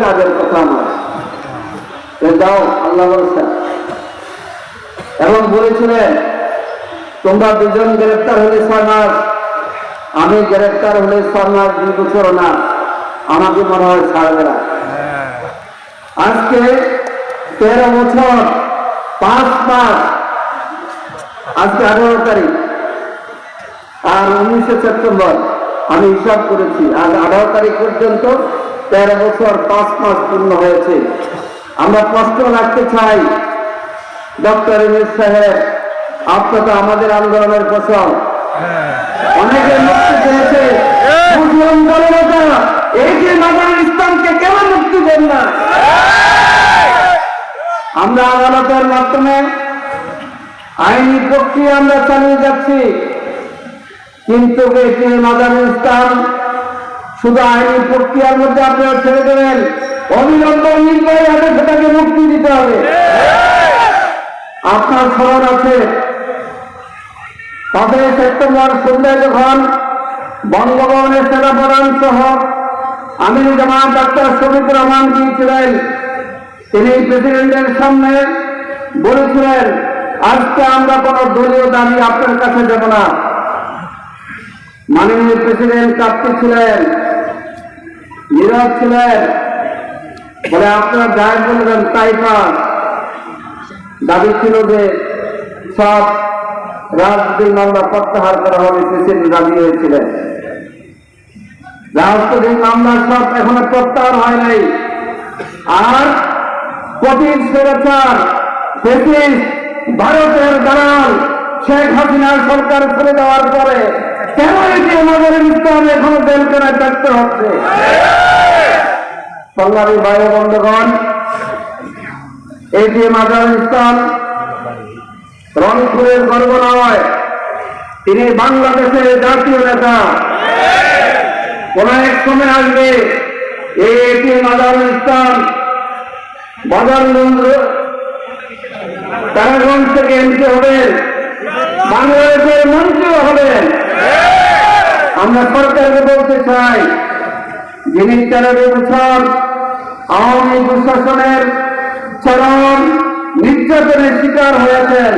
কাজের কথা আমার, যাও আল্লাহ ভরসা। এবং বলেছিলেন তোমরা দুজন গ্রেপ্তার হলে 6 মাস, আমি গ্রেপ্তার হলে 6 মাস 2 বছর না, আমাকে মনে হয় ছাড়বে না। আজকে 13 বছর 5 মাস, আজকে 18 তারিখ আর 19 সেপ্টেম্বর আমি হিসাব করেছি, আজ 18 তারিখ পর্যন্ত 13 বছর 5 মাস পূর্ণ হয়েছে। আমরা প্রশ্ন রাখতে চাই, ডক্টর ইউনূস সাহেব, আপনি তো আমাদের আন্দোলনের ফসল, অনেকে মুক্তি পেয়েছে, মুসলিম জনতা এই যে মাদারুল ইসলামকে কেন মুক্তি দেন না? আমরা আদালতের মাধ্যমে আইনি প্রক্রিয়া আমরা চালিয়ে যাচ্ছি, কিন্তু এটি মাদারুল ইসলাম শুধু আইনি প্রক্রিয়ার মধ্যে আপনারা ছেড়ে দেবেন, অবিলম্বে নির্বাহী হাতে সেটাকে মুক্তি দিতে হবে। আপনার স্মরণ আছে 5 সেপ্টেম্বর সন্ধ্যায় যখন বঙ্গভবনের সেনাপ্রধান সহ আমির জামাত ডাক্তার শফিকুর রহমান গিয়েছিলেন, তিনি প্রেসিডেন্টের সামনে বলেছিলেন আজকে আমরা কোন দলীয় দাবি আপনার কাছে দেব না। মাননীয় প্রেসিডেন্ট কাঁপতে ছিলেন, নীরব ছিলেন, বলে আপনারা যাই বলবেন তাই পান। দাবি ছিল যে সব রাজনৈতিক মামলা প্রত্যাহার করা হবে, প্রেসিডেন্ট রাজি হয়েছিলেন। রাজনৈতিক মামলা সব এখনো প্রত্যাহার হয় নাই। আর কঠিন স্বৈরাচার ভারতের দালাল শেখ হাসিনার সরকার ছেড়ে দেওয়ার পরে কেন এটি আমাদের ইসলাম এখনো জেলখানায় থাকতে হচ্ছে? সংগ্রামী ভাই বন্ধুগণ, এটি মাদারুল ইসলাম রংপুরের গর্ব নয়, তিনি বাংলাদেশের জাতীয় নেতা। কোন এক সময় আসবে এটি মাদারুল ইসলাম বাজারগঞ্জ তারাগঞ্জ থেকে এমপি হবেন, বাংলাদেশের মন্ত্রীও হবেন। আমরা সরকারকে বলতে চাই, যিনি 13 বছর আওয়ামী প্রশাসনের চরম নির্যাতনের শিকার হয়েছেন,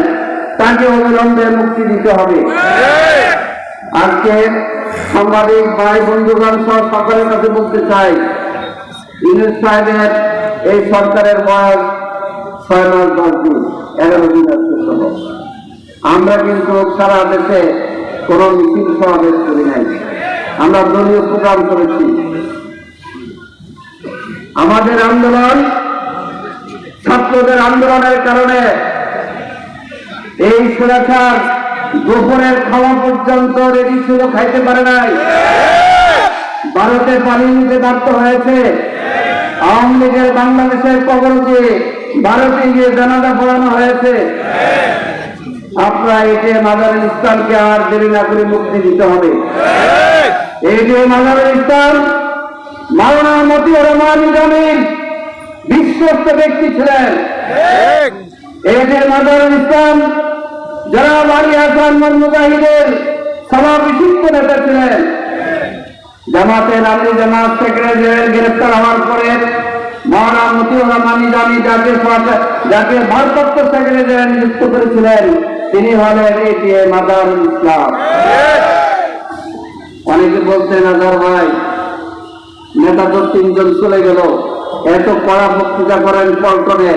তাকে অবিলম্বে মুক্তি দিতে হবে। আজকে সাংবাদিক ভাই বন্ধুগণ সহ সকলের কাছে বলতে চাই, ইউনূস সাহেবের এই সরকারের বয়স 6 মাস 10 দিন, 11 দিন আজকে সহ। আমরা কিন্তু সারা দেশে কোন মিছিল সমাবেশ করি নাই, আমরা দলীয় প্রোগ্রাম করেছি। আমাদের আন্দোলন ছাত্রদের আন্দোলনের কারণে এই স্বৈরাচার গোপনের খাওয়া পর্যন্ত রেডি ছিল, খাইতে পারে নাই। ভারতে পালিয়ে নিতে বাধ্য হয়েছে। আওয়ামী লীগের বাংলাদেশের কবর দিয়ে ভারতে গিয়ে জানাজা পড়ানো হয়েছে। আপনারা এটি মাদারুল ইসলামকে আর দেরি না করে মুক্তি দিতে হবে। এটি মাদারুল ইসলাম মাওলানা মতিউর রহমান নিজামীর বিশ্বস্ত ব্যক্তি ছিলেন। এটি মাদারুল ইসলাম জনাব আলী হাসান মুজাহিদের সভাবিশিষ্ট নেতা ছিলেন। জামাতের আলী জামাত সেক্রেটারি গ্রেফতার হওয়ার পরে মাওলানা মতিউর রহমান নিজামী জাতীয় ভারপ্রাপ্ত সেক্রেটারি নিযুক্ত করেছিলেন, তিনি হলেন এটি মাদারুল ইসলাম। অনেকে বলছেন আজহার ভাই নেতা তো 3 জন চলে গেল, এত কড়া বক্তৃতা করেন পল্টনে,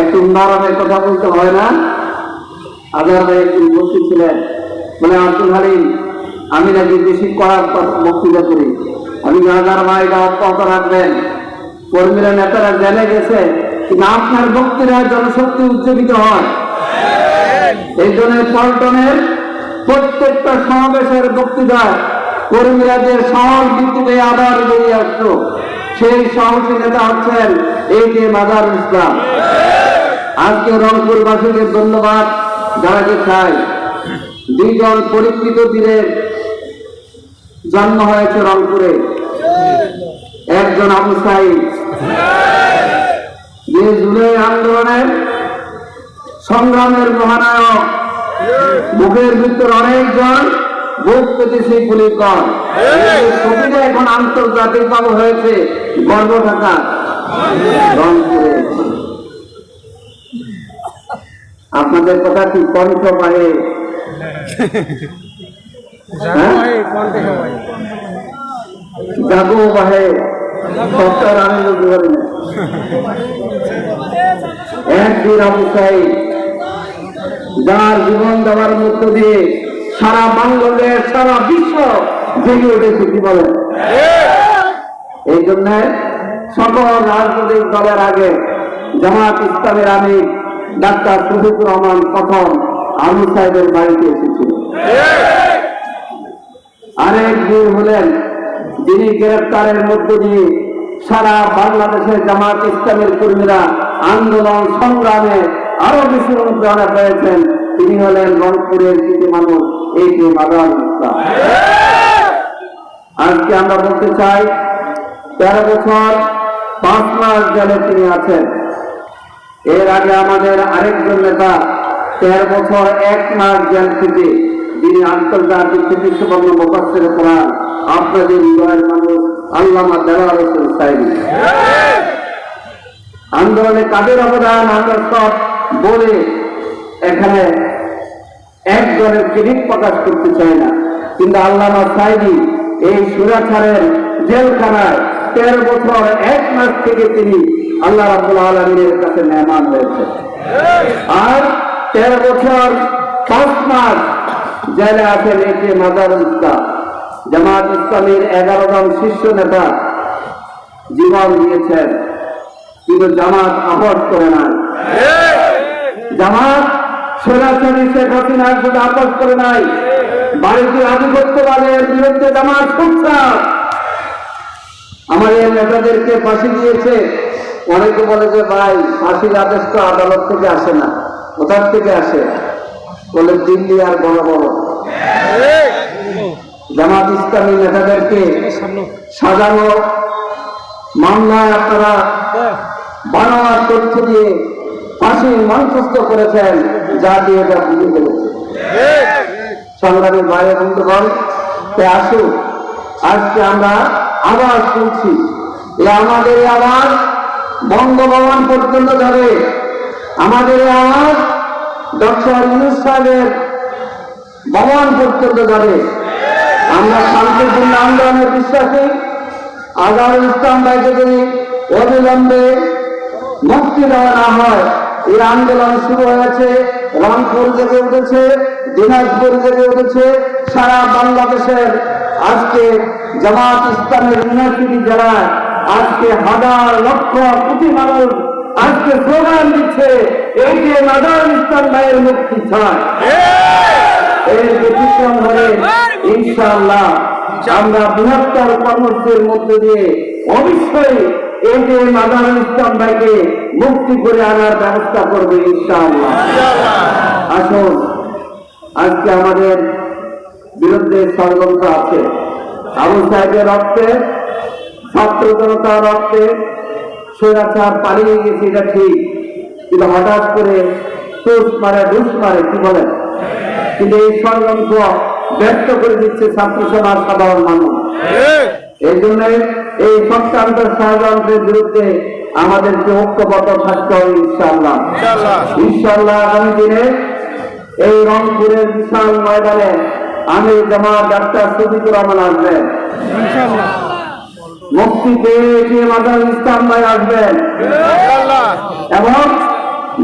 একটু নরমে কথা বলতে হয় না? আজহার ভাই একদিন বলতেছিলেন, বলে আব্দুল হালিম আমি নাকি বেশি কড়া বক্তৃতা করি। আমি আজহার ভাই অব্যাহত রাখবেন, কর্মীরা নেতারা জেলে গেছে, কিন্তু আপনার বক্তৃতায় জনশক্তি উজ্জীবিত হয়। এই জন্য পল্টনের প্রত্যেকটা সমাবেশের বক্তৃতায় কর্মীরা যে সাহস ভিত্তিতে আবার বেরিয়ে আসলো, সেই সাহসী নেতা হচ্ছেন এই যে মাদারুল ইসলাম। আজকে রংপুরবাসীকে ধন্যবাদ জানাতে চাই। 2 জন পরীক্ষিত বীরের জন্ম হয়েছে রংপুরে। একজন আবু সাঈদ, যে জুলাই আন্দোলনের সংগ্রামের মহানায়ক, বুকের ভিতর অনেকজন বুক পেতে সেই পুলিকর ছবিটা এখন আন্তর্জাতিক ভাবে হয়েছে, গর্ব থাকা। রংপুরে। আপনাদের কথা কি কণ্ঠ পায়ে জাগো বাহে সরকার আমি বলতে পারি না। একদিন আবু সাইদ যার জীবন দেওয়ার মধ্য দিয়ে সারা বাংলাদেশ সারা বিশ্ব জেগে উঠেছে, কি বলে? এই জন্য সকল রাজনৈতিক দলের আগে জামাত ইসলামের আমির ডাক্তার শফিকুর রহমান প্রথম আবু সাইদের বাড়িতে এসেছিল। আরেক বীর হলেন যিনি গ্রেফতারের মধ্য দিয়ে সারা বাংলাদেশের জামাত ইসলামের কর্মীরা আন্দোলন সংগ্রামে আরো বেশি অনুপ্রেরণা পেয়েছেন। তিনি হলেন রংপুরের কিছু মানুষ এই মাদার ইসলাম। আজকে আমরা বলতে চাই 13 বছর 5 মাস জেলে তিনি আছেন। এর আগে আমাদের আরেকজন নেতা 13 বছর 1 মাস জেল থেকে, যিনি আন্তর্জাতিক বিশ্ববর্ণ মুফাসসির কোরআন, আপনাদের হৃদয়ের মানুষ আল্লামা দেওয়ার হোসেন সাইদি। আন্দোলনে কাদের অবদান আমরা সব বলে এখানে একজনের ক্রেডিট প্রকাশ করতে চাই না, কিন্তু আল্লামা সাইদি এই সুরাছাড়ের জেলখানায় 13 বছর 1 মাস থেকে তিনি আল্লাহ রাব্বুল আলামিনের কাছে মেহমান হয়েছে। আর 13 বছর 5 মাস জেলে আছেন এই মাদারুল ইসলাম। জামাত ইসলামের 11 জন শীর্ষ নেতা জীবন দিয়েছেন, কিন্তু জামাত আপোষ করে নাই। জামাত সরাসরি শেখ হাসিনার শুধু আপোষ করে নাই, ভারতীয় আধিপত্যবাদের বিরুদ্ধে জামাত সোচ্চার। আমাদের নেতাদেরকে ফাঁসি দিয়েছে। অনেকে বলে যে ভাই ফাঁসির আদেশ তো আদালত থেকে আসে না, কোথার থেকে আসে? বলে দিল্লি আর বড় বড়। জামাত ইসলামী নেতাদেরকে সাজানো মামলায় আপনারা বানোয়ার তথ্য দিয়ে ফাঁসির মঞ্চস্থ করেছেন, যা দিয়ে এটা ভুলে ফেলেছে। সংগ্রামী ভাইয়ের বন্ধুগণ, আসুন আজকে আমরা আবার শুনছি আমাদের আওয়াজ বঙ্গভবন পর্যন্ত যাবে, আমাদের আওয়াজ ডক্টর ইউনূস সাহেবের ভবন পর্যন্ত যাবে। আমরা শান্তিপূর্ণ আন্দোলনের বিশ্বাসী। আজহারুল ইসলাম ভাইকে যদি অবিলম্বে মুক্তি দেওয়া না হয়, এই আন্দোলন শুরু হয়েছে, রংপুর জেগে উঠেছে, দিনাজপুর জেগে উঠেছে, সারা বাংলাদেশের আজকে জামাত ইসলামের 59টি জেলায় আজকে হাজার লক্ষ কোটি মানুষ আজকে স্লোগান দিচ্ছে, এই যে মাদারুল ইসলাম ভাইয়ের মুক্তি চায়। এর ব্যতিক্রম ধরে ইনশাআল্লাহ আমরা বৃহত্তর কর্মসূচির মধ্যে দিয়ে অবশ্যই এই যে মাদারুল ইসলাম ভাইকে মুক্তি করে আনার ব্যবস্থা করবে ইনশাআল্লাহ। আসুন, আজকে আমাদের বিরুদ্ধে ষড়যন্ত্র আছে। আবু সাহেবের রক্তে, ছাত্র জনতার রক্তে স্বৈরাচার পালিয়ে গেছে, এটা ঠিক, কিন্তু হঠাৎ করে ঢুস মারে, কি বলেন? কিন্তু এই ষড়যন্ত্র ব্যক্ত করে দিচ্ছে ছাত্র সমাজ, সাধারণ মানুষ। এই জন্য এই সক্রান্ত ষড়যন্ত্রের বিরুদ্ধে আমাদেরকে ঐক্যবদ্ধ থাকতে হবে ইনশাআল্লাহ। ইনশাআল্লাহ আগামী দিনে এই রংপুরের বিশাল ময়দানে আমি জামাত ডাক্তার শফিকুর রহমান আসবেন, মুক্তি পেয়ে মাদারুল ইসলাম ভাই আসবেন, এবং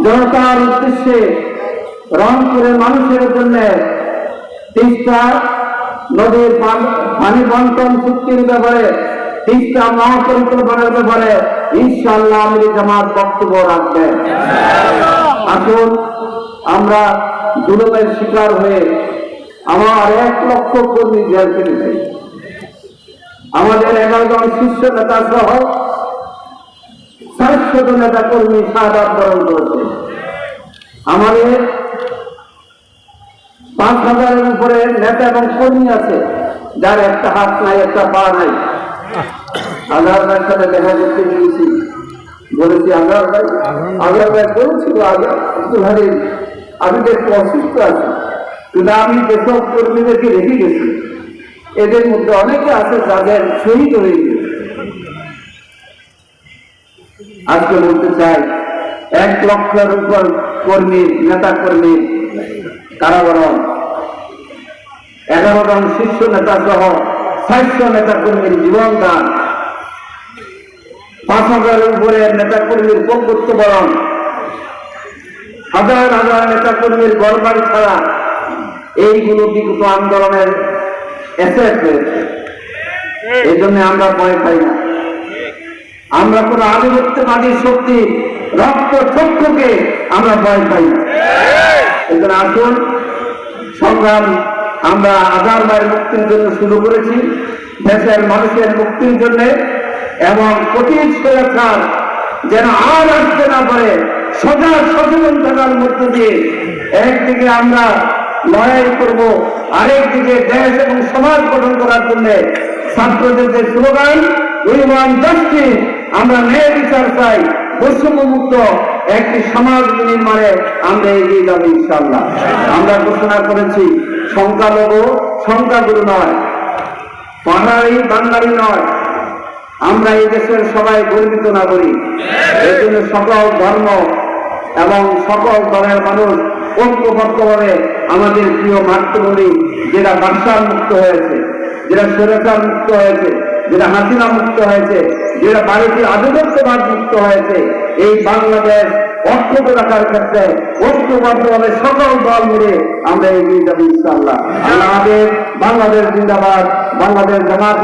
জনতার উদ্দেশ্যে রংপুরের মানুষের জন্য তিস্তা নদীর পানি বন্টন চুক্তির ব্যাপারে, তিস্তা মহাপরিকল্পনার ব্যাপারে ইনশাআল্লাহ আমির জামাত বক্তব্য রাখবেন। আসুন, আমরা জুলুমের শিকার হয়ে আমার 1 লক্ষ কর্মী জেল কেটেছে, আমাদের 11 জন শীর্ষ নেতা সহ 400 নেতা কর্মী শাহাদাত বরণ করেছে। আমাদের 5000-এর উপরে নেতা এবং কর্মী আছে যার একটা হাত নাই, একটা পা নাই। আজহার ভাইয়ের সাথে দেখা করতে গিয়েছি, বলেছি আজহার ভাই বলেছিল আব্দুল হালিম আমি একটু অসুস্থ আছি, কিন্তু আমি যেসব কর্মীদেরকে রেখে গেছি এদের মধ্যে অনেকে আছে যাদের শহীদ হয়ে গেছে। আজকে বলতে চাই 1 লক্ষের উপর কর্মী, নেতা কর্মী কারাবরণ, 11 জন শীর্ষ নেতা সহ 600 নেতা কর্মীর জীবন দান, 5,000 উপরে নেতা কর্মীর পঙ্গুত্ব বরণ, হাজার হাজার নেতা কর্মীর গড়বাড়ি ছাড়া, এইগুলো বিগত আন্দোলনের এসেট হয়েছে। এই জন্য আমরা ভয় পাই না। আমরা কোন আধিপত্যবাদী শক্তি রক্ত চক্ষুকে আমরা ভয় পাই না। এই জন্য আসুন সংগ্রাম আমরা আজার মায়ের মুক্তির জন্য শুরু করেছি, দেশের মানুষের মুক্তির জন্য, এবং কঠিন স্বৈরাচার যেন আর আসতে না পারে সজাগ সচেতন থাকার মধ্য দিয়ে একদিকে আমরা লড়াই করব, আরেকদিকে দেশ এবং সমাজ গঠন করার জন্য ছাত্রদের যে স্লোগান উই ওয়ান্ট জাস্টিস, আমরা ন্যায় বিচার চাই, বৈষম্য মুক্ত একটি সমাজ নির্মাণে আমরা এগিয়ে যাব ইনশাআল্লাহ। আমরা ঘোষণা করেছি সংখ্যালঘু সংখ্যাগুরু নয়, পাহাড়ি বাঙালি নয়, আমরা এই দেশের সবাই গর্বিত নাগরিক। এই জন্য সকল ধর্ম এবং সকল দলের মানুষ ঐক্যবদ্ধভাবে আমাদের প্রিয় মাতৃভূমি, যেটা বাদশাহ মুক্ত হয়েছে, যেটা স্বৈরাচার মুক্ত হয়েছে, যেটা হাসিনা মুক্ত হয়েছে, যেটা ভারতীয় আধিপত্যবাদ মুক্ত হয়েছে, এই বাংলাদেশ অক্ষত রাখার ক্ষেত্রে ঐক্যবদ্ধভাবে সকল দল মিলে আমরা এগিয়ে যাবো ইনশাআল্লাহ। আল্লাহ হাফেজ। বাংলাদেশ জিন্দাবাদ। বাংলাদেশ জামাত